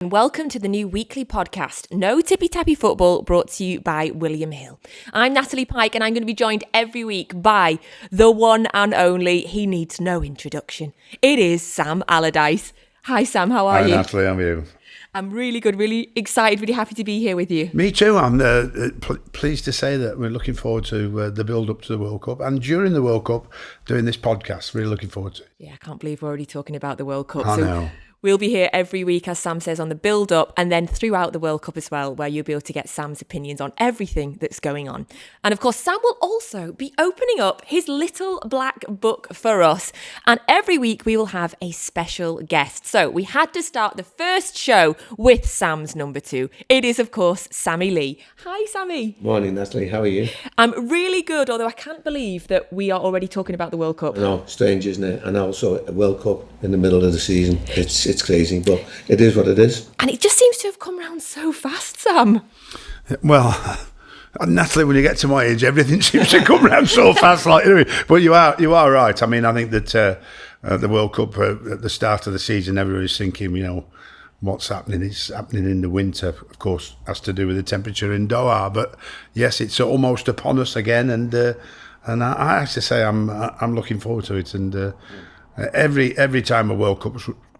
Welcome to the new weekly podcast, No Tippy Tappy Football, brought to you by William Hill. I'm Natalie Pike and I'm going to be joined every week by the one and only, he needs no introduction. It is Sam Allardyce. Hi Sam, how are you? Hi Natalie, how are you? I'm really good, really excited, really happy to be here with you. Me too. I'm pleased to say that we're looking forward to the build-up to the World Cup, and during the World Cup, doing this podcast, really looking forward to it. Yeah, I can't believe we're already talking about the World Cup. I know. We'll be here every week, as Sam says, on the build-up and then throughout the World Cup as well, where you'll be able to get Sam's opinions on everything that's going on. And of course, Sam will also be opening up his little black book for us. And every week we will have a special guest. So we had to start the first show with Sam's number 2. It is, of course, Sammy Lee. Hi, Sammy. Morning, Natalie. How are you? I'm really good, although I can't believe that we are already talking about the World Cup. I know, strange, isn't it? And also a World Cup in the middle of the season. It's crazy, but it is what it is. And it just seems to have come round so fast, Sam. Well, Natalie, when you get to my age, everything seems to come around so fast. But you are right. I mean, I think that the World Cup at the start of the season, everybody's thinking, what's happening? It's happening in the winter, of course, has to do with the temperature in Doha. But yes, it's almost upon us again, and I have to say, I'm looking forward to it. And every time a World Cup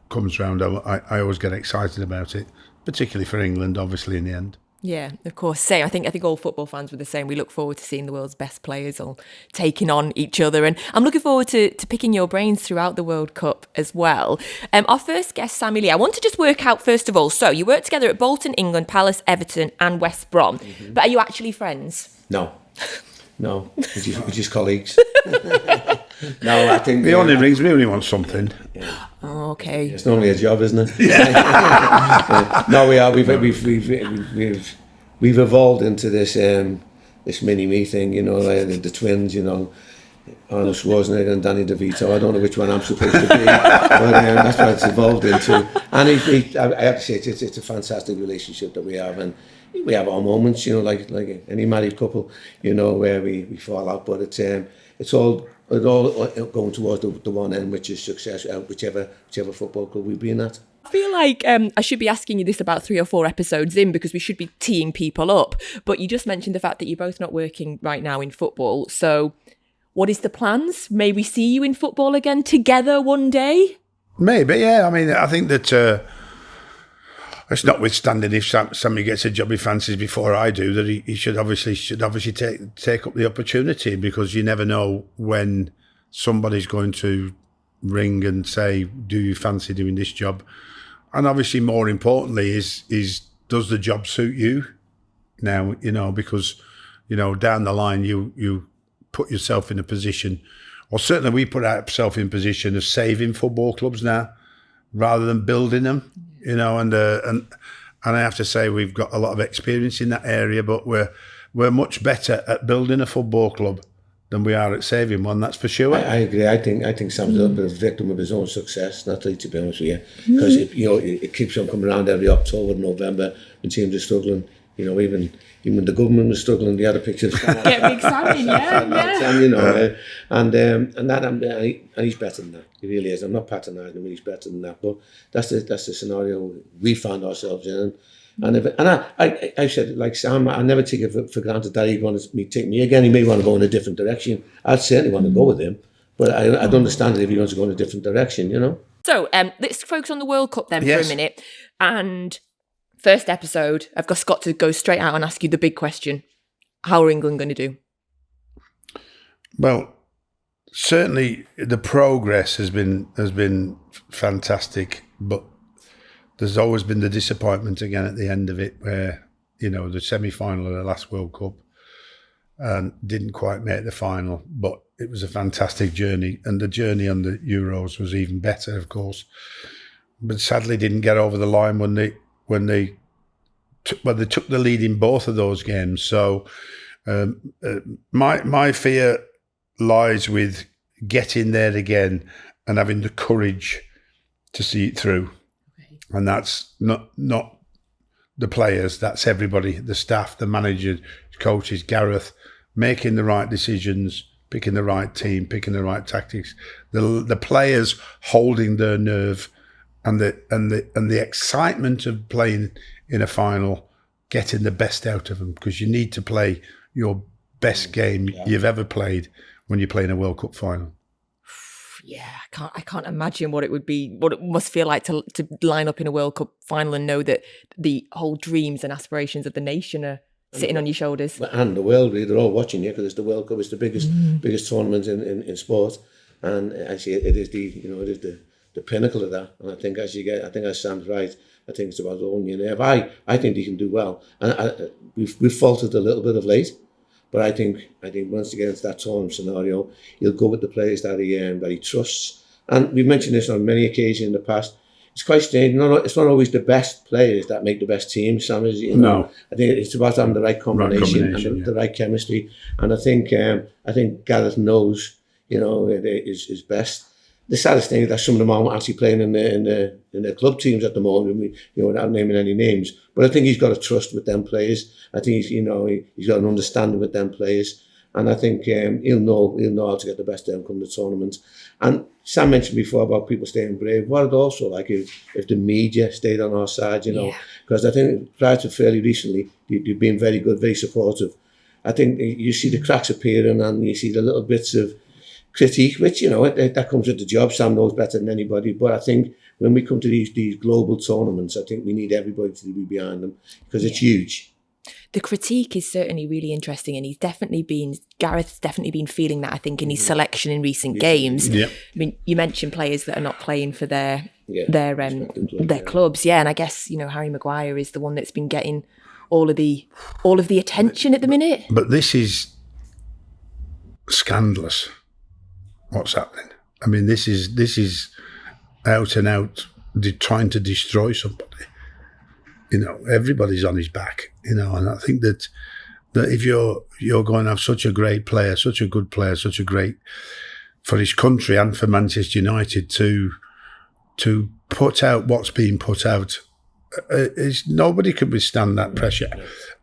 comes round, I always get excited about it, particularly for England, obviously, in the end. Yeah, of course. Same. I think all football fans were the same. We look forward to seeing the world's best players all taking on each other. And I'm looking forward to picking your brains throughout the World Cup as well. Our first guest, Sammy Lee, I want to just work out, first of all, so you work together at Bolton, England, Palace, Everton and West Brom. Mm-hmm. But are you actually friends? No, we're just colleagues. No, I think he only rings me when he wants something. Yeah. Oh, okay. It's normally a job, isn't it? Yeah. No, we are. We've evolved into this mini me thing. Like the twins. Arnold Schwarzenegger and Danny DeVito. I don't know which one I'm supposed to be, but that's what it's evolved into. And I have to say, it's a fantastic relationship that we have, and we have our moments, like any married couple, where we fall out, but it's all going towards the one end, which is success, whichever football club we've been at. I feel like I should be asking you this about 3 or 4 episodes in, because we should be teeing people up. But you just mentioned the fact that you're both not working right now in football. So what is the plans? May we see you in football again together one day? Maybe, yeah. I mean, I think that it's notwithstanding if somebody gets a job he fancies before I do, that he should obviously take up the opportunity, because you never know when somebody's going to ring and say, do you fancy doing this job? And obviously more importantly is does the job suit you now, because down the line you put yourself in a position, or certainly we put ourselves in position of saving football clubs now rather than building them. And I have to say we've got a lot of experience in that area, but we're much better at building a football club than we are at saving one. That's for sure. I agree. I think Sam's a bit of a victim of his own success, Natalie, to be honest with you, because it keeps on coming around every October, November, when teams are struggling. Even the government was struggling. They had a picture of Get big Sammy, yeah. And he's better than that. He really is. I'm not patronising him, he's better than that. But that's the scenario we found ourselves in. And I said, like Sam, I never take it for granted that he'd want to take me again. He may want to go in a different direction. I'd certainly want to go with him, but I'd understand it if he wants to go in a different direction. So let's focus on the World Cup then for a minute. And first episode, I've just got to go straight out and ask you the big question. How are England going to do? Well, certainly the progress has been fantastic, but there's always been the disappointment again at the end of it, where the semi-final of the last World Cup and didn't quite make the final, but it was a fantastic journey, and the journey on the Euros was even better, of course, but sadly didn't get over the line when they took the lead in both of those games. So my fear lies with getting there again and having the courage to see it through. Okay. And that's not the players, that's everybody, the staff, the manager, coaches, Gareth, making the right decisions, picking the right team, picking the right tactics, the players holding their nerve and the excitement of playing in a final, getting the best out of them, because you need to play your best game you've ever played when you're playing a World Cup final. Yeah, I can't imagine what it would be, what it must feel like to line up in a World Cup final and know that the whole dreams and aspirations of the nation are sitting on your shoulders. And the world, really, they're all watching you, because it's the World Cup. It's the biggest tournament in sport, and actually it is the pinnacle of that. And I think as Sam's right, I think it's about owning your nerve. I think he can do well, and we've faltered a little bit of late. But I think once you get into that tournament scenario, he'll go with the players that he trusts. And we've mentioned this on many occasions in the past. It's quite strange. It's not always the best players that make the best team, Sam. No. I think it's about having the right combination and the right chemistry. And I think Gareth knows, is best. The saddest thing is that some of them aren't actually playing in the club teams at the moment, without naming any names. But I think he's got a trust with them players. I think he's got an understanding with them players, and I think he'll know how to get the best out come the tournament. And Sam mentioned before about people staying brave. What I'd also like if the media stayed on our side, because I think prior to fairly recently, you've been very good, very supportive. I think you see the cracks appearing, and you see the little bits of critique, which that comes with the job. Sam knows better than anybody, but I think when we come to these global tournaments, I think we need everybody to be behind them, because it's huge. The critique is certainly really interesting, and Gareth's definitely been feeling that, I think, in his selection in recent games. Yeah. I mean, you mentioned players that are not playing for their clubs, and I guess Harry Maguire is the one that's been getting all of the attention at the minute. But this is scandalous. What's happening? I mean, this is out and out trying to destroy somebody. Everybody's on his back. And I think that if you're going to have such a great player, such a good player, such a great for his country and for Manchester United to put out what's being put out, nobody can withstand that pressure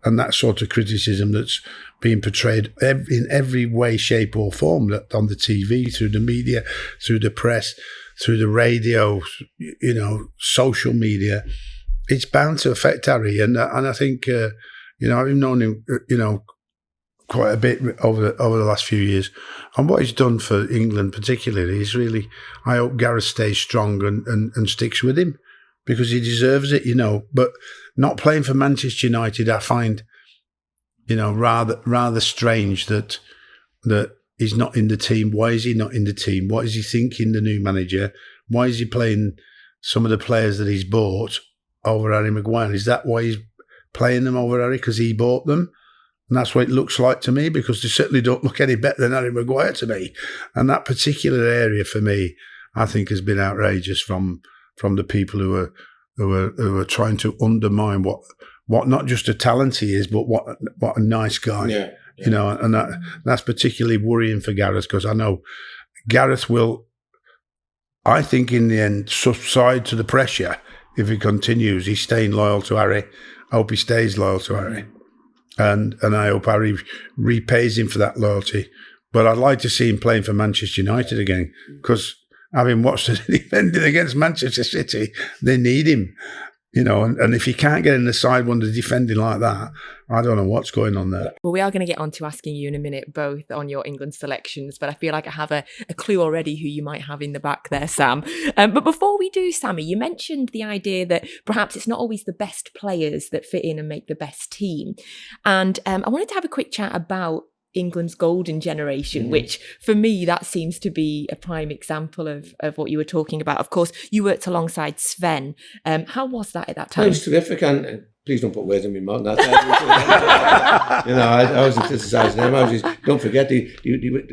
and that sort of criticism that's being portrayed in every way, shape or form, on the TV, through the media, through the press, through the radio, social media. It's bound to affect Harry, and I think I've known him quite a bit over the last few years, and what he's done for England particularly is really. I hope Gareth stays strong and sticks with him, because he deserves it, But not playing for Manchester United, I find, rather strange that he's not in the team. Why is he not in the team? What is he thinking, the new manager? Why is he playing some of the players that he's bought over Harry Maguire? Is that why he's playing them over Harry? Because he bought them? And that's what it looks like to me, because they certainly don't look any better than Harry Maguire to me. And that particular area for me, I think, has been outrageous from the people who are trying to undermine what not just a talent he is, but what a nice guy. Yeah. And that's particularly worrying for Gareth, because I know Gareth will, I think, in the end, subside to the pressure if he continues. He's staying loyal to Harry. I hope he stays loyal to Harry. And I hope Harry repays him for that loyalty. But I'd like to see him playing for Manchester United again, because having watched the defending against Manchester City, they need him. And if he can't get in the side when they're defending like that, I don't know what's going on there. Well, we are going to get on to asking you in a minute, both on your England selections, but I feel like I have a clue already who you might have in the back there, Sam. But before we do, Sammy, you mentioned the idea that perhaps it's not always the best players that fit in and make the best team. And I wanted to have a quick chat about England's golden generation, which for me, that seems to be a prime example of what you were talking about. Of course, you worked alongside Sven. How was that at that time? It was terrific, and please don't put words in my mouth. I wasn't criticising them. Don't forget, they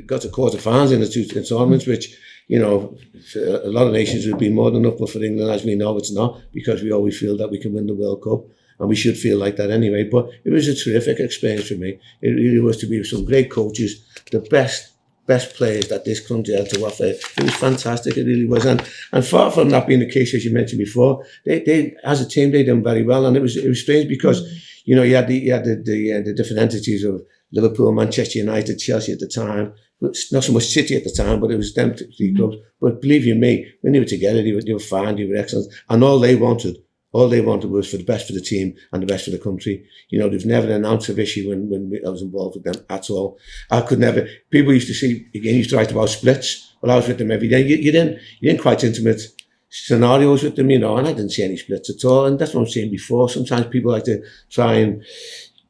got to quarter-finals in the two tournaments, which, for a lot of nations would be more than enough, but for England, as we know, it's not, because we always feel that we can win the World Cup. And we should feel like that anyway. But it was a terrific experience for me. It really was, to be with some great coaches, the best players that this country had to offer. It was fantastic. It really was. And far from that being the case, as you mentioned before, they as a team, they done very well. And it was strange because, you had the different entities of Liverpool, Manchester United, Chelsea at the time, not so much City at the time, but it was them three clubs. But believe you me, when they were together, they were fine, they were excellent. And all they wanted was for the best for the team and the best for the country. You know, there's never an ounce of issue when I was involved with them at all. I could never. People used to see, again, used to write about splits. Well, I was with them every day. You didn't quite intimate scenarios with them, you know, and I didn't see any splits at all. And that's what I'm saying before. Sometimes people like to try and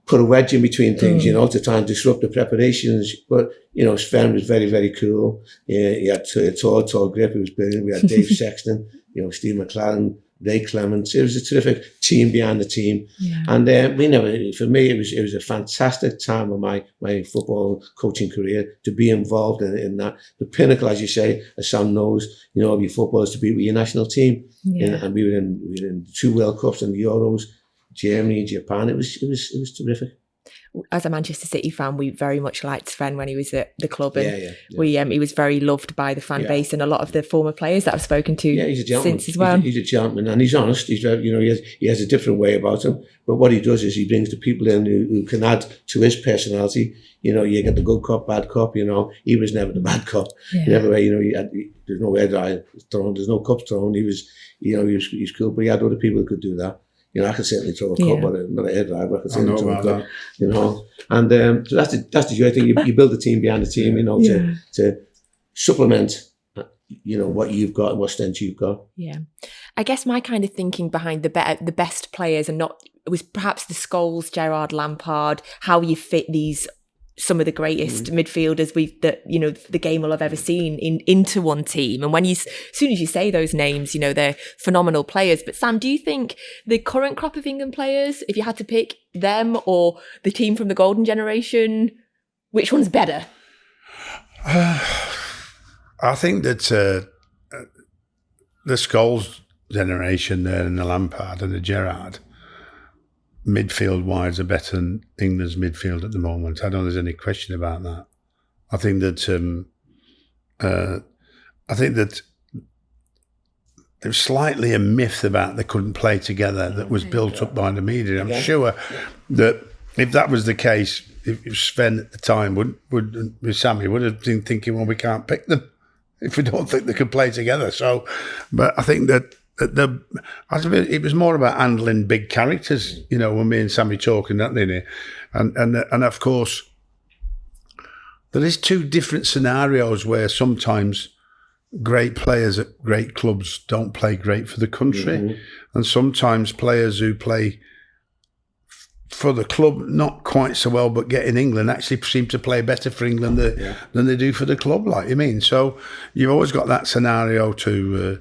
put a wedge in between things, you know, to try and disrupt the preparations. But, you know, Sven was very, very cool. Yeah, he had a tall grip. It was brilliant. We had Dave Sexton, you know, Steve McLaren, Ray Clements. It was a terrific team behind the team. Yeah. And for me, it was a fantastic time of my football coaching career to be involved in that. The pinnacle, as you say, as Sam knows, you know, of your football is to be with your national team. Yeah. And we were in 2 World Cups and the Euros, Germany, Japan. It was terrific. As a Manchester City fan, we very much liked Sven when he was at the club, and he was very loved by the fan base and a lot of the former players that I've spoken to he's a gentleman. Since as well. He's a gentleman, and he's honest. He's he has a different way about him. But what he does is he brings the people in who can add to his personality. You know, you get the good cop, bad cop. You know, he was never the bad cop. Yeah. Never, you know, there's no hair dryer thrown, there's no cups thrown. He was cool, but he had other people who could do that. You know, I could certainly throw a cup, but not a hairdryer, but I could certainly throw a cup, you know. And so that's the joy thing. You build a team behind the team, you know, to supplement, you know, what you've got and what strengths you've got. Yeah. I guess my kind of thinking behind the best players was perhaps the Scholes, Gerrard, Lampard, how you fit some of the greatest midfielders the game will have ever seen into one team. And as soon as you say those names, you know, they're phenomenal players. But Sam, do you think the current crop of England players, if you had to pick them or the team from the golden generation, which one's better? I think that the Scholes generation there and the Lampard and the Gerrard, midfield-wise, are better than England's midfield at the moment. I don't think there's any question about that. I think that there's slightly a myth about they couldn't play together that was built up by the media. I'm sure that if that was the case, if Sven at the time with Sammy would have been thinking, well, we can't pick them if we don't think they could play together. So, but I think that it was more about handling big characters, you know, when me and Sammy talking, that and of course there is 2 different scenarios where sometimes great players at great clubs don't play great for the country, and sometimes players who play for the club not quite so well but get in England actually seem to play better for England than they do for the club, like you mean. So you've always got that scenario to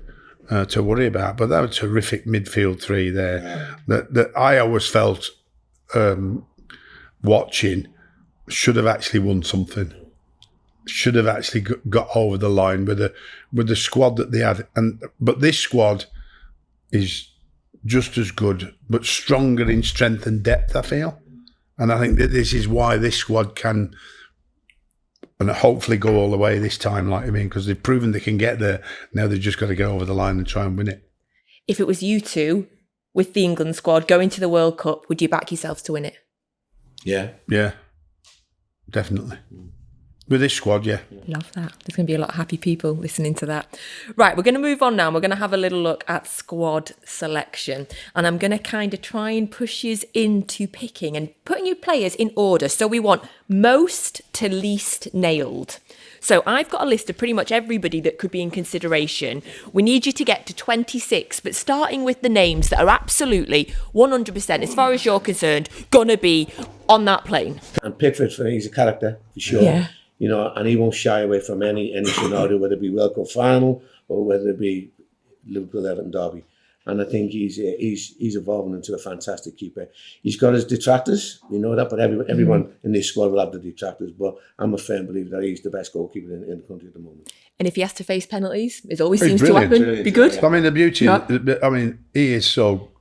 worry about. But that was a terrific midfield 3 there that I always felt watching should have actually won something, should have actually got over the line with the squad that they had. But this squad is just as good but stronger in strength and depth, I feel, and I think that this is why this squad can and hopefully go all the way this time, like I mean, because they've proven they can get there. Now they've just got to get over the line and try and win it. If it was you two with the England squad going to the World Cup, would you back yourselves to win it? Yeah, definitely. With this squad, yeah. Love that. There's going to be a lot of happy people listening to that. Right, we're going to move on now. We're going to have a little look at squad selection. And I'm going to kind of try and push you into picking and putting your players in order. So we want most to least nailed. So I've got a list of pretty much everybody that could be in consideration. We need you to get to 26, but starting with the names that are absolutely 100%, as far as you're concerned, going to be on that plane. And Pickford, for me, he's a character, for sure. Yeah. You know, and he won't shy away from any scenario, whether it be World Cup final or whether it be Liverpool, Everton, Derby. And I think he's evolving into a fantastic keeper. He's got his detractors, you know that, but everyone in this squad will have the detractors. But I'm a firm believer that he's the best goalkeeper in the country at the moment. And if he has to face penalties, it always seems to happen. Brilliant. Be good. I mean, the beauty, I mean, he is so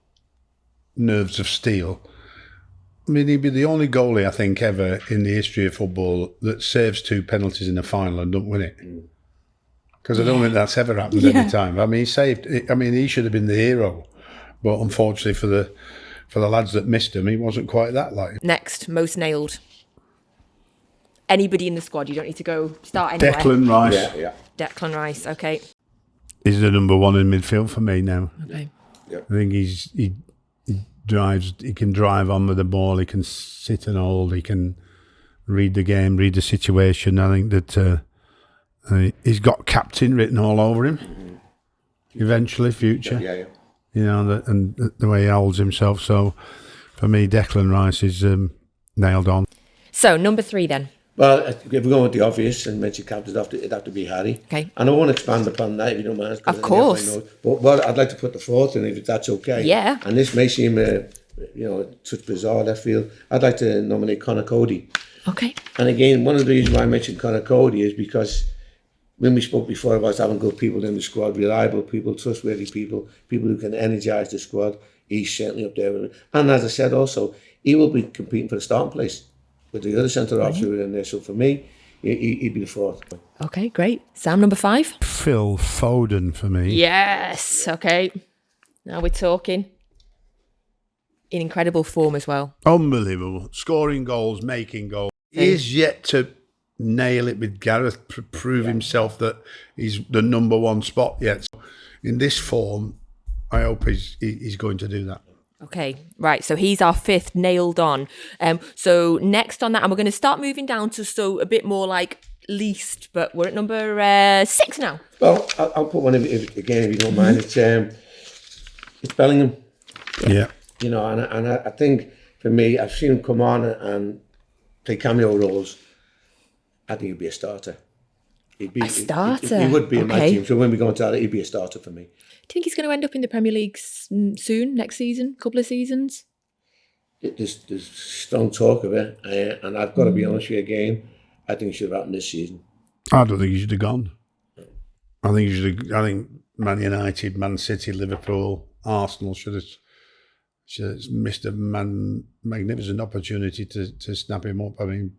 nerves of steel. I mean, he'd be the only goalie, I think, ever in the history of football that saves 2 penalties in a final and don't win it. Because I don't think that's ever happened any time. I mean, he should have been the hero. But unfortunately for the lads that missed him, he wasn't quite that like. Next, most nailed. anybody in the squad. You don't need to go start anywhere. Declan Rice. Yeah. Declan Rice. Okay. He's the number one in midfield for me now. Okay. I think he drives. He can drive on with the ball. He can sit and hold. He can read the game, read the situation. I think that he's got captain written all over him. Eventually, future. Yeah. You know, and the way he holds himself. So, for me, Declan Rice is nailed on. So, number 3 then. Well, if we're going with the obvious and mention captain, it'd have to be Harry. Okay. And I won't expand upon that if you don't mind. Of course. But I'd like to put the 4th in if that's okay. Yeah. And this may seem, such bizarre left field. I'd like to nominate Conor Cody. Okay. And again, one of the reasons why I mentioned Conor Cody is because when we spoke before about having good people in the squad, reliable people, trustworthy people, people who can energise the squad, he's certainly up there with it. And as I said also, he will be competing for the starting place with the other centre-halves who are in there. So for me, he'd be the 4th. Okay, great. Sam, number 5? Phil Foden for me. Yes. Okay. Now we're talking. In incredible form as well. Unbelievable. Scoring goals, making goals. He is yet to nail it with Gareth, prove himself that he's the number 1 spot yet. So in this form, I hope he's going to do that. Okay, right. So he's our 5th nailed on. So next on that, and we're going to start moving down to a bit more like least, but we're at number 6 now. Well, I'll put one if you don't mind. It's Bellingham. Yeah. You know, and I think for me, I've seen him come on and play cameo roles. I think he'd be a starter. He'd be A starter? He would be in my Okay. team. So when we go into that, he'd be a starter for me. Do you think he's going to end up in the Premier League soon, next season, couple of seasons? There's strong talk of it, and I've got to be honest with you again. I think he should have happened this season. I don't think he should have gone. I think Man United, Man City, Liverpool, Arsenal should have missed a magnificent opportunity to snap him up. I mean,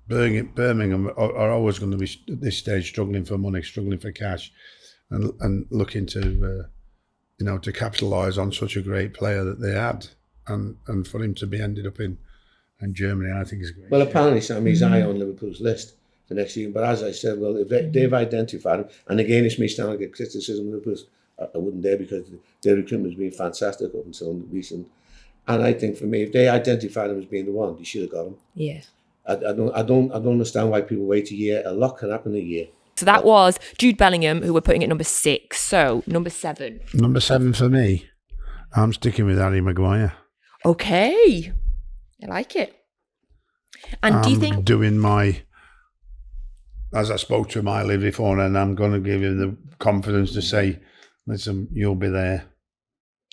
Birmingham are always going to be at this stage struggling for money, struggling for cash, and looking to to capitalise on such a great player that they had, and for him to be ended up in Germany, I think is great. Well, apparently Sammy's high on Liverpool's list for next season. But as I said, well, if they've identified him, and again, it's me standing to get criticism of Liverpool, I wouldn't dare, because their recruitment has been fantastic up until recent. And I think for me, if they identified him as being the one, they should have got him. Yeah. I don't understand why people wait a year. A lot can happen in a year. So that was Jude Bellingham, who we're putting at number 6. So number 7. Number 7 for me, I'm sticking with Harry Maguire. Okay. I like it. And do you think... doing as I spoke to my Lee before, and I'm going to give him the confidence to say, listen, you'll be there.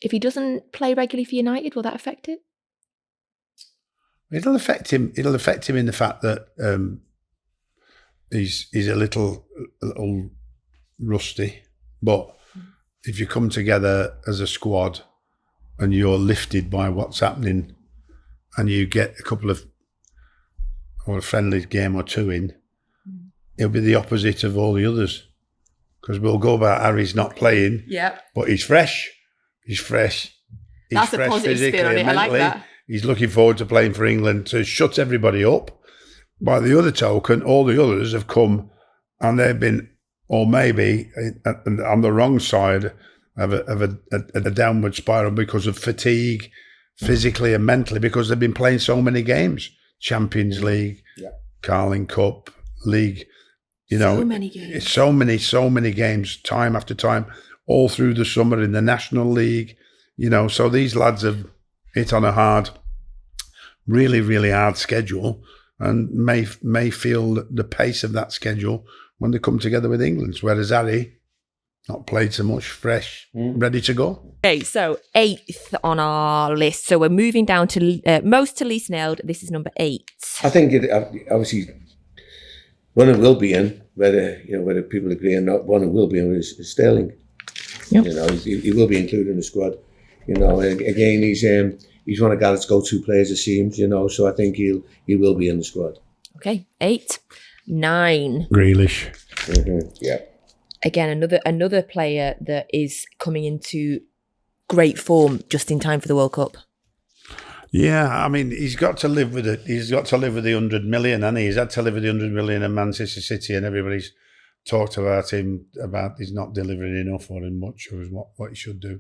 If he doesn't play regularly for United, will that affect it? It'll affect him. It'll affect him in the fact that he's a little rusty. But if you come together as a squad and you're lifted by what's happening, and you get a couple of or a friendly game or two in, it'll be the opposite of all the others. Because we'll go about Harry's not playing, but he's fresh. He's fresh. That's a positive spin on it. I like that. He's looking forward to playing for England to shut everybody up. By the other token, all the others have come and they've been, or maybe on the wrong side of a downward spiral because of fatigue, physically and mentally, because they've been playing so many games. Champions League, Carling Cup, League, so many games. So many games, time after time, all through the summer in the National League. So these lads have hit on a really, really hard schedule, and may feel the pace of that schedule when they come together with England. Whereas Harry, not played so much, fresh, ready to go. Okay, so 8th on our list. So we're moving down to most to least nailed. This is number 8. I think obviously one it will be in, whether people agree or not. One it will be in is Sterling. Yep. He will be included in the squad. Again, he's one of Gareth's go-to players, it seems. So I think he will be in the squad. Okay, 8, 9. Grealish. Mm-hmm. Yeah. Again, another player that is coming into great form just in time for the World Cup. Yeah, I mean, he's got to live with it. He's got to live with the 100 million, hasn't he? He's had to live with the 100 million in Manchester City, and everybody's talked about him, about he's not delivering enough or in much or what he should do.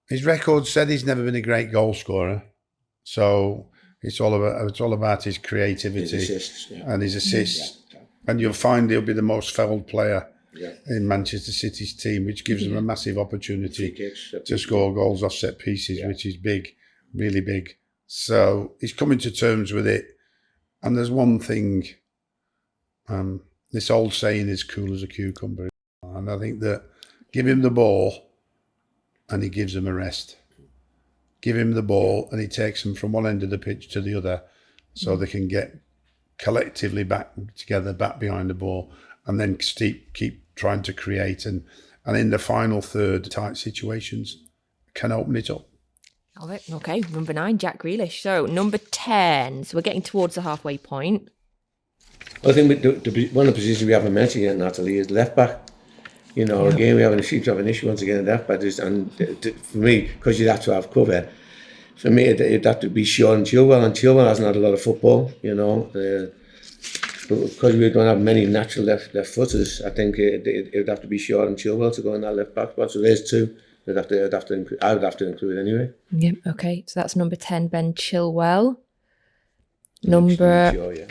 His record said he's never been a great goal scorer, so it's all about his creativity, His assists, and his assists. Yeah. And you'll find he'll be the most fouled player in Manchester City's team, which gives them a massive opportunity to score goals off set pieces, which is big, really big. So he's coming to terms with it. And there's one thing, this old saying is cool as a cucumber. And I think that give him the ball and he gives them a rest. Give him the ball and he takes them from one end of the pitch to the other so they can get collectively back together, back behind the ball, and then keep trying to create. And in the final third, tight situations can open it up. All right, okay. Number 9, Jack Grealish. So number 10. So we're getting towards the halfway point. I think one of the positions we haven't mentioned yet, Natalie, is left back. You know, again, we seem to have an issue once again at left back. And for me, because you'd have to have cover, for me, it'd have to be Sean Chilwell. And Chilwell hasn't had a lot of football, you know. Because we don't have many natural left footers, I think it'd have to be Sean and Chilwell to go in that left back spot. So there's 2. I would have to include anyway. Yeah, okay. So that's number 10, Ben Chilwell. Number... Shaw, yeah.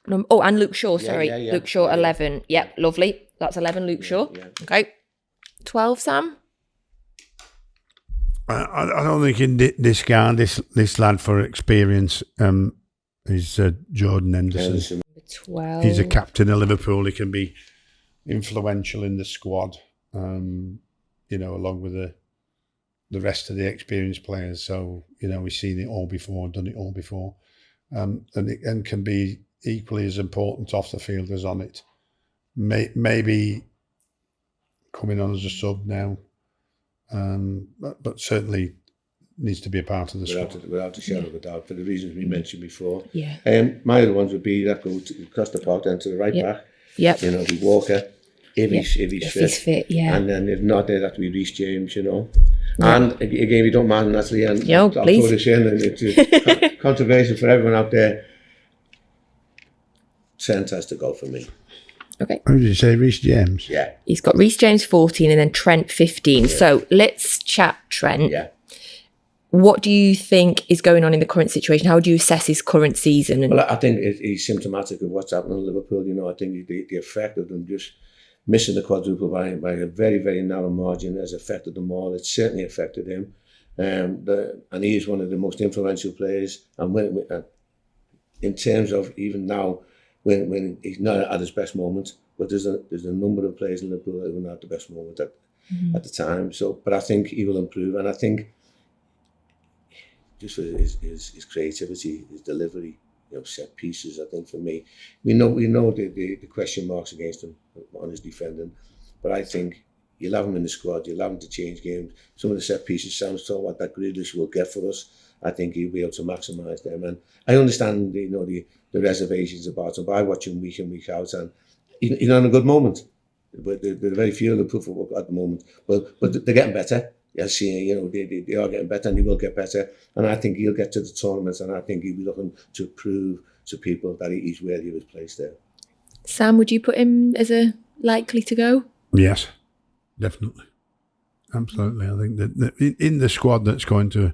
And Luke Shaw, sorry. Yeah. Luke Shaw, 11. Yep, lovely. That's 11, Luke Shaw. Yeah. Okay. 12, Sam? I don't think in this guy, this lad for experience is Jordan Henderson. 12. He's a captain of Liverpool. He can be influential in the squad, you know, along with the rest of the experienced players. So, you know, we've seen it all before, done it all before, and can be equally as important off the field as on it. Maybe coming on as a sub now, but certainly needs to be a part of the squad. Without a shadow of a doubt, for the reasons we mentioned before. Yeah. My other ones would be that go across the park down to the right back. Yep. You know, be Walker, if he's fit. Yeah. And then if not, then that would be Reece James, you know. Yeah. And again, if you don't mind, Natalie, and I'll throw this in, and it's controversial for everyone out there. Trent has to go for me. Okay. Who did you say, Reece James? Yeah. He's got Reece James 14 and then Trent 15. Yeah. So let's chat Trent. Yeah. What do you think is going on in the current situation? How do you assess his current season? Well, I think he's symptomatic of what's happening in Liverpool. You know, I think the effect of them just missing the quadruple by a very, very narrow margin has affected them all. It's certainly affected him. And he is one of the most influential players. And in terms of even now, when he's not at his best moment, but there's a number of players in Liverpool that are not at the best moment at the time. So, but I think he will improve, and I think just for his creativity, his delivery, you know, set pieces. I think for me, we know the question marks against him on his defending, but I think you'll have him in the squad. You'll have him to change games. Some of the set pieces, Sam's talking about that Grealish will get for us. I think he'll be able to maximise them, and I understand the reservations about him. But I watch him week in, week out, and he's not in a good moment. But there are very few of them proof of work at the moment. But they're getting better. I see, you know, they are getting better, and they will get better. And I think he'll get to the tournaments, and I think he'll be looking to prove to people that he's worthy of his place there. Sam, would you put him as a likely to go? Yes, definitely, absolutely. I think that in the squad that's going to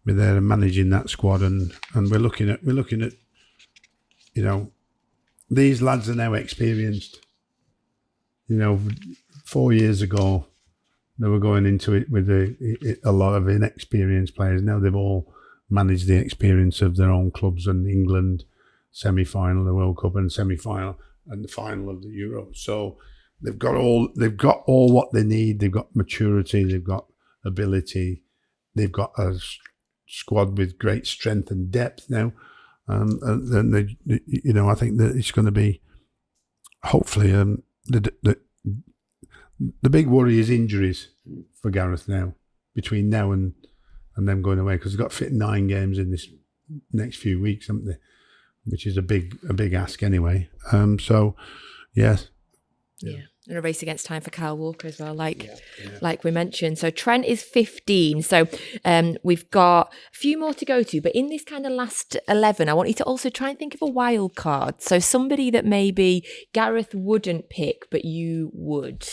be there and managing that squad, and we're looking at, you know, these lads are now experienced. You know, 4 years ago, they were going into it with a lot of inexperienced players. Now they've all managed the experience of their own clubs and England semi-final, the World Cup, and semi-final and the final of the Euro. So they've got all what they need. They've got maturity. They've got ability. They've got a squad with great strength and depth now. And they, you know, I think that it's going to be hopefully the big worry is injuries for Gareth now, between now and them going away, because they've got to fit 9 games in this next few weeks, haven't they? Which is a big ask anyway. So, yes. Yeah. And a race against time for Kyle Walker as well, like we mentioned. So Trent is 15. So we've got a few more to go to. But in this kind of last 11, I want you to also try and think of a wild card. So somebody that maybe Gareth wouldn't pick, but you would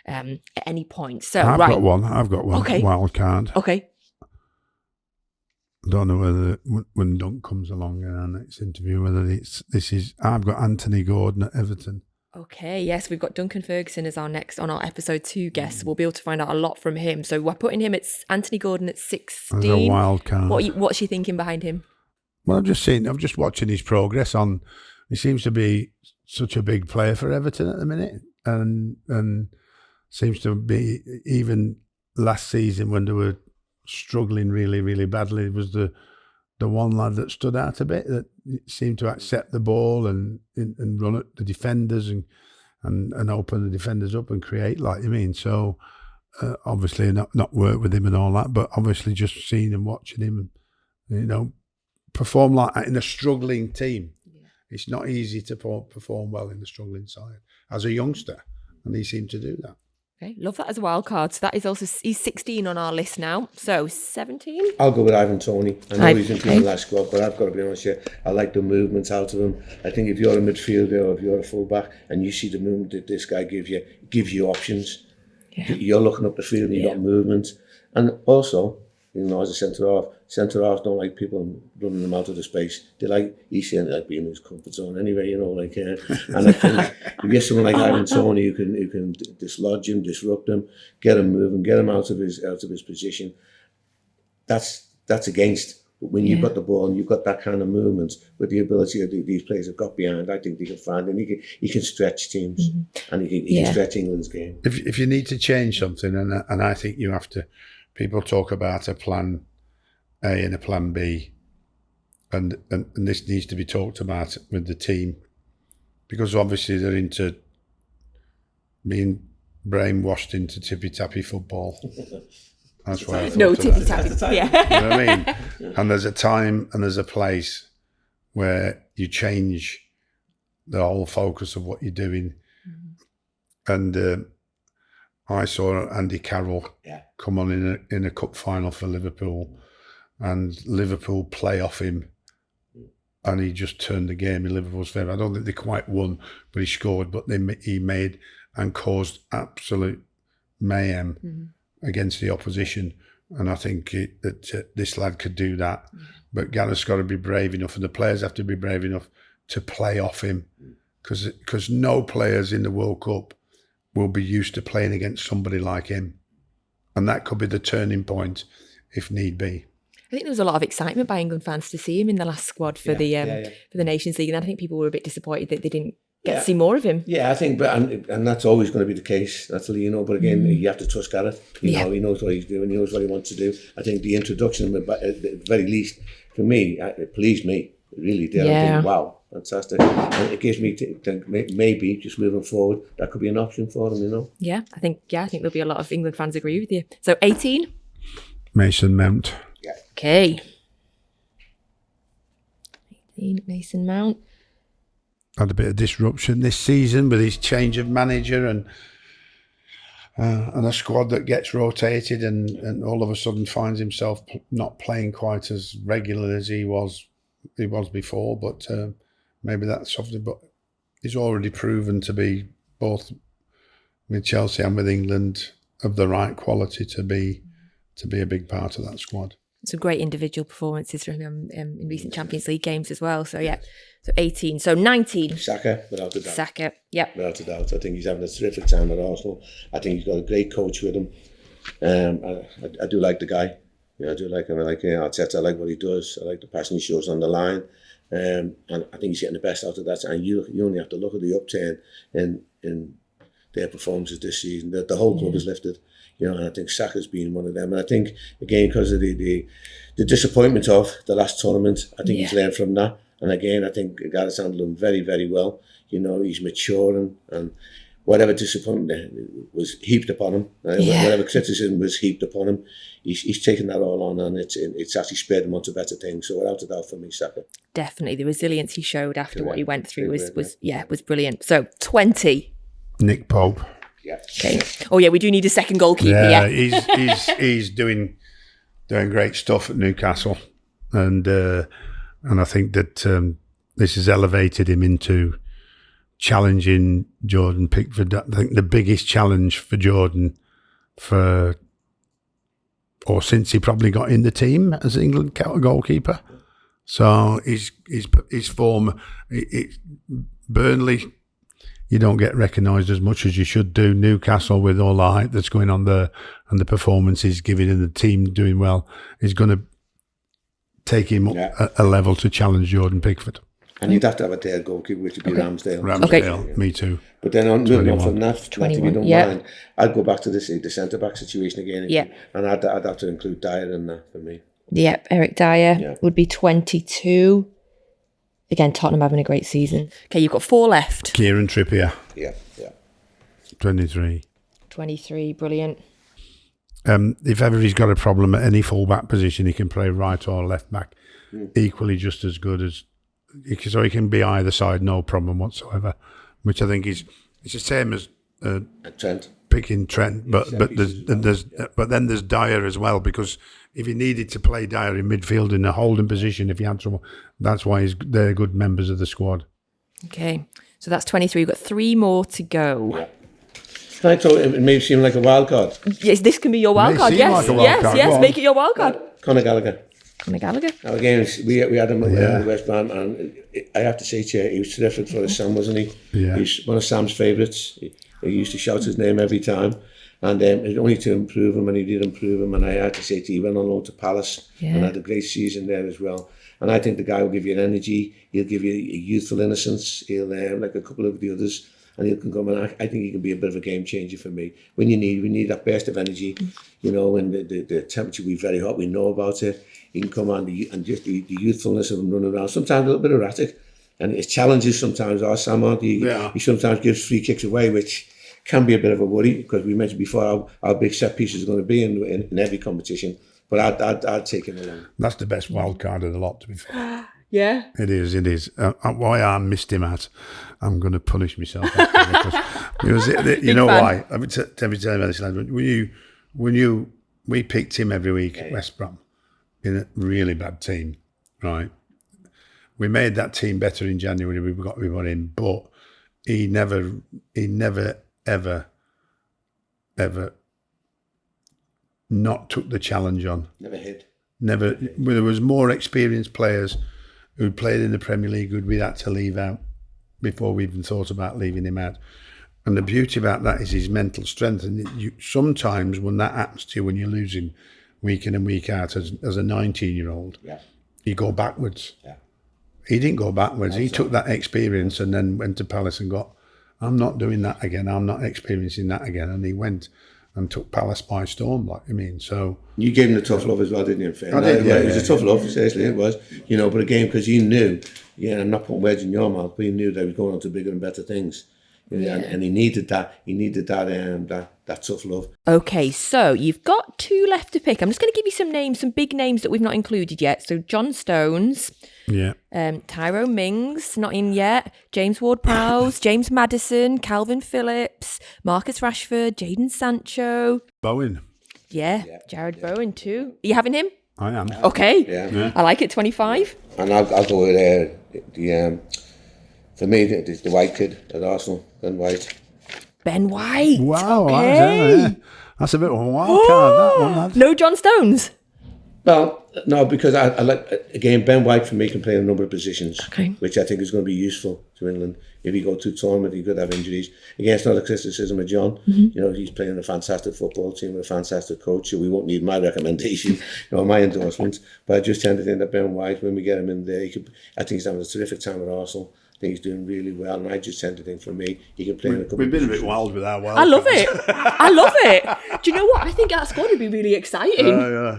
at any point. So I've got one. Okay. Wild card. Okay. I don't know whether when Dunk comes along in our next interview, whether I've got Anthony Gordon at Everton. Okay, yes, we've got Duncan Ferguson as our next on our episode 2 guest. We'll be able to find out a lot from him. So we're putting him at Anthony Gordon at 16. As a wild card. What's she thinking behind him? Well, I'm just watching his progress on. He seems to be such a big player for Everton at the minute, and seems to be, even last season when they were struggling really, really badly, was the one lad that stood out a bit, that seemed to accept the ball and run at the defenders and open the defenders up and create, like you mean. So obviously not work with him and all that, but obviously just seeing and watching him, perform like that in a struggling team. Yeah. It's not easy to perform well in the struggling side as a youngster, and he seemed to do that. Okay, love that as a wild card. So that is also, he's 16 on our list now. So 17? I'll go with Ivan Toney. I know he's in the last squad, but I've got to be honest here. I like the movements out of him. I think if you're a midfielder or if you're a fullback and you see the movement that this guy gives you options. Yeah. You're looking up the field and you've got movement. And also, as a centre-half don't like people running them out of the space. He's saying they like being in his comfort zone anyway, and I think if you're someone like Ivan Toney, you can dislodge him, disrupt him, get him moving, get him out of his position. That's against. But when you've got the ball and you've got that kind of movement with the ability of these players have got behind, I think they can find, and he can stretch teams, and he can stretch England's game. If you need to change something, and I think you have to. People talk about a plan A and a plan B, and this needs to be talked about with the team, because obviously they're into being brainwashed into tippy tappy football. That's why I thought No tippy tappy. Yeah. You know what I mean? And there's a time and there's a place where you change the whole focus of what you're doing. And I saw Andy Carroll come on in a cup final for Liverpool, and Liverpool play off him, and he just turned the game in Liverpool's favour. I don't think they quite won, but he scored. But he made and caused absolute mayhem against the opposition, and I think that this lad could do that. But Gareth's got to be brave enough, and the players have to be brave enough to play off him, because no players in the World Cup will be used to playing against somebody like him. And that could be the turning point if need be. I think there was a lot of excitement by England fans to see him in the last squad for the Nations League. And I think people were a bit disappointed that they didn't get to see more of him. Yeah, I think, and that's always going to be the case, Natalie, but again, you have to trust Gareth. He knows what he's doing, he knows what he wants to do. I think the introduction, at the very least, for me, it pleased me. It really did. I think, wow, fantastic. And it gives me maybe just moving forward, that could be an option for them, Yeah, I think there'll be a lot of England fans agree with you. So 18? Mason Mount. Yeah. Okay. 18, Mason Mount. Had a bit of disruption this season with his change of manager and a squad that gets rotated and all of a sudden finds himself not playing quite as regularly as he was before. But maybe that's something. But he's already proven to be, both with Chelsea and with England, of the right quality to be a big part of that squad. Some great individual performances from him in recent Champions League games as well. So so 18. So 19. Saka, without a doubt. Saka, yep. Without a doubt. I think he's having a terrific time at Arsenal. I think he's got a great coach with him. I do like the guy. I do like him. I like Arteta. I like what he does. I like the passion he shows on the line. And I think he's getting the best out of that. And you only have to look at the upturn in their performances this season. The whole club is lifted. And I think Saka's been one of them. And I think, again, because of the disappointment of the last tournament, I think he's learned from that. And again, I think Gareth's handled him very, very well. He's maturing, and whatever disappointment was heaped upon him, whatever criticism was heaped upon him, he's taken that all on, and it's actually spurred him on to better things. So without a doubt for me, Saka. Definitely. The resilience he showed after what he went through was brilliant. So 20. Nick Pope. Yeah. Okay. Oh yeah, we do need a second goalkeeper. Yeah, Yeah. he's doing great stuff at Newcastle, and I think that this has elevated him into challenging Jordan Pickford. I think the biggest challenge for Jordan since he probably got in the team as England goalkeeper. So his form, Burnley, you don't get recognised as much as you should do. Newcastle, with all the hype that's going on there and the performances given and the team doing well, is going to take him up a level to challenge Jordan Pickford. And you'd have to have a third goalkeeper, which would be Ramsdale. Okay. Me too. But then moving on from that, if you don't mind, I'd go back to the centre-back situation again. Yeah. And I'd have to include Dyer in that for me. Yep, Eric Dyer would be 22. Again, Tottenham having a great season. Okay, you've got 4 left. Kieran Trippier. Yeah. 23. 23, brilliant. If ever he's got a problem at any full-back position, he can play right or left-back equally just as good as... So he can be either side, no problem whatsoever, which I think is it's the same as Trent. Picking Trent, but then there's Dyer as well, because if he needed to play Dyer in midfield in a holding position, if he had trouble, that's why they're good members of the squad. Okay, so that's 23. We've got 3 more to go. Yeah. I thought it may seem like a wild card. Yes, this can be your wild card. Yes, like yes, make it your wild card. Conor Gallagher. Conor Gallagher. Now again, we had him at West Brom, and I have to say to you, he was terrific for his son, wasn't he? Yeah. He's one of Sam's favourites. He used to shout his name every time, and it only to improve him, and he did improve him. And I had to say to you, he went on loan to Palace and had a great season there as well. And I think the guy will give you an energy. He'll give you a youthful innocence. He'll like a couple of the others, and he can come. And I think he can be a bit of a game changer for me. We need that burst of energy. You know, when the temperature will be very hot, we know about it. He can come on and just the youthfulness of him running around. Sometimes a little bit erratic, and his challenges sometimes are Sam, aren't he? He sometimes gives free kicks away, which can be a bit of a worry, because we mentioned before how big set pieces are going to be in every competition. But I'd take him along. That's the best wild card of the lot, to be fair. Yeah. It is. Why I missed him out, I'm going to punish myself. Because you know why? Let me tell you this, lad. We picked him every week at West Brom in a really bad team, right? We made that team better in January. We got in, but he never ever not took the challenge on. Never hid. Never. There was more experienced players who played in the Premier League who'd we had to leave out before we even thought about leaving him out. And the beauty about that is his mental strength. And sometimes when that happens to you, when you're losing week in and week out as a 19-year-old, you go backwards. Yeah. He didn't go backwards. He took that experience and then went to Palace and got, I'm not doing that again. I'm not experiencing that again. And he went and took Palace by storm, like I mean. So you gave him the tough love as well, didn't you? I did, it was a tough love, seriously, it was. You know, but again, because you knew, I'm not putting words in your mouth, but he knew that he was going on to bigger and better things. And he needed that. He needed that tough love. Okay, so you've got 2 left to pick. I'm just going to give you some names, some big names that we've not included yet. So John Stones, Tyrone Mings, not in yet. James Ward-Prowse, James Maddison, Calvin Phillips, Marcus Rashford, Jadon Sancho, Bowen. Jared Bowen too. Are you having him? I am. Okay. Yeah. I like it. 25. And I'll go with for me, the white kid at Arsenal, Ben White. Ben White. Wow, okay. That's a bit of a wild card, that one, lad. No John Stones? Well, no, because I like, again, Ben White for me can play in a number of positions, which I think is going to be useful to England. If you go to a tournament, he could have injuries. Again, it's not a criticism of John. You know, he's playing a fantastic football team with a fantastic coach, so we won't need my recommendation, my endorsement. But I just tend to think that Ben White, when we get him in there, I think he's having a terrific time at Arsenal. I think he's doing really well, and I just tend to think for me, he can play in a couple. We've been a bit wild with our wild. I love it. I love it. Do you know what? I think that squad would be really exciting.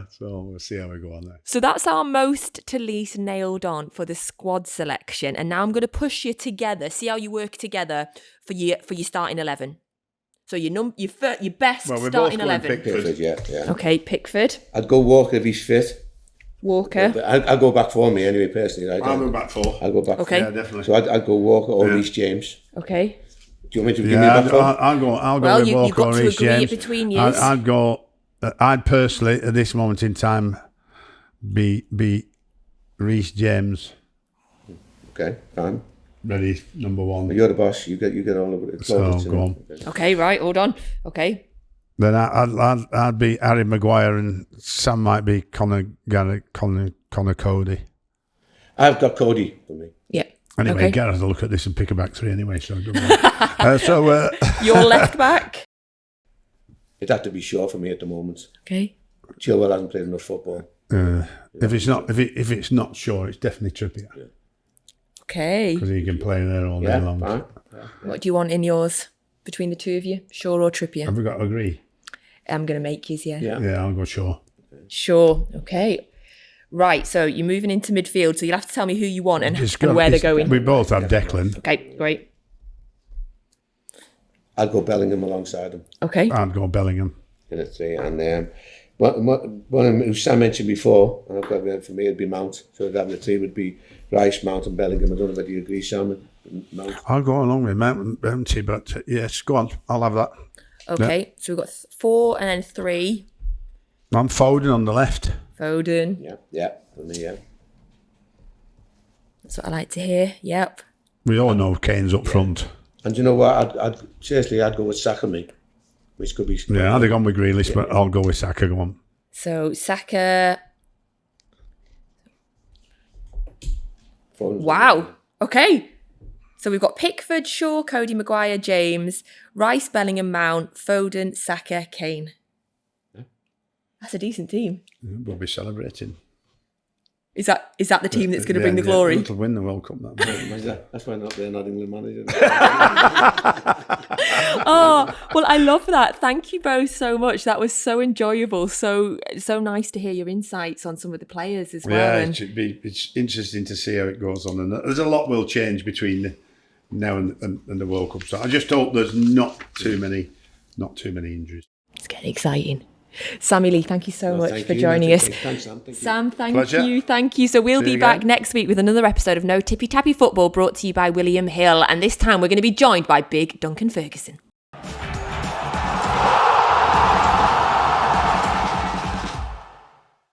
So we'll see how we go on there. So that's our most to least nailed on for the squad selection, and now I'm going to push you together. See how you work together for your starting 11. So your best starting 11. Pickford, yeah. Okay, Pickford. I'd go Walker if he's fit. Walker. I'll go back 4 me anyway, personally. I'll go back 4. I'll go back. Okay. Yeah, definitely. So I'd go Walker or Reece James. Okay. Do you want me to give me that phone? I'll go Well, with you've Walker got or to Reece agree James. it between you. I'd personally, at this moment in time, be Reece James. Okay, fine. Ready, number one. Well, you're the boss. You get all of it. So, go on. Okay, right, hold on. Okay. Then I'd be Harry Maguire, and Sam might be Connor Cody. I've got Cody for me. Yeah. Anyway, Okay. Gareth will look at this and pick a back three anyway. So good. Your left back. It'd have to be Shaw for me at the moment. Okay. Chilwell hasn't played enough football. If it's not Shaw, it's definitely Trippier Okay. because he can play there all day long. Fine. What do you want in yours between the two of you? Shaw or Trippier? Have we got to agree? I'm going to make his, yeah. Yeah, I'll go Shaw. Sure. Okay. Right, so you're moving into midfield, so you'll have to tell me who you want and where they're going. We both have Declan. Okay, great. I'd go Bellingham alongside him. Okay. I'd go Bellingham. In a three. And one who Sam mentioned before, and I've got for me, it'd be Mount. So that the three would be Rice, Mount, and Bellingham. I don't know whether you agree, Sam. Mount. I'll go along with Mounty, but yes, go on. I'll have that. Okay, so we've got 4 and then 3. I'm Foden on the left. Foden. Yeah, for me, yeah. That's what I like to hear. Yep. We all know Kane's up front. And you know what? I'd go with Saka, me, which could be. Yeah, I'd have gone with Grealish, but I'll go with Saka. Go on. So Saka. Wow. Okay. So we've got Pickford, Shaw, Cody, Maguire, James, Rice, Bellingham, Mount, Foden, Saka, Kane. That's a decent team. We'll be celebrating. Is that the team that's going to bring the glory? It'll win the World Cup. That's why they're not England manager. Oh, well, I love that. Thank you both so much. That was so enjoyable. So nice to hear your insights on some of the players as well. Yeah, And it's interesting to see how it goes on. And there's a lot will change between now and the World Cup. So I just hope there's not too many injuries. it's getting exciting. Sammy Lee, thank you so much for joining us. Thanks, Sam. Thank you. Sam, thank Pleasure. you. Thank you. So we'll See be you back again. next week with another episode of No Tippy Tappy Football brought to you by William Hill. And this time we're going to be joined by Big Duncan Ferguson.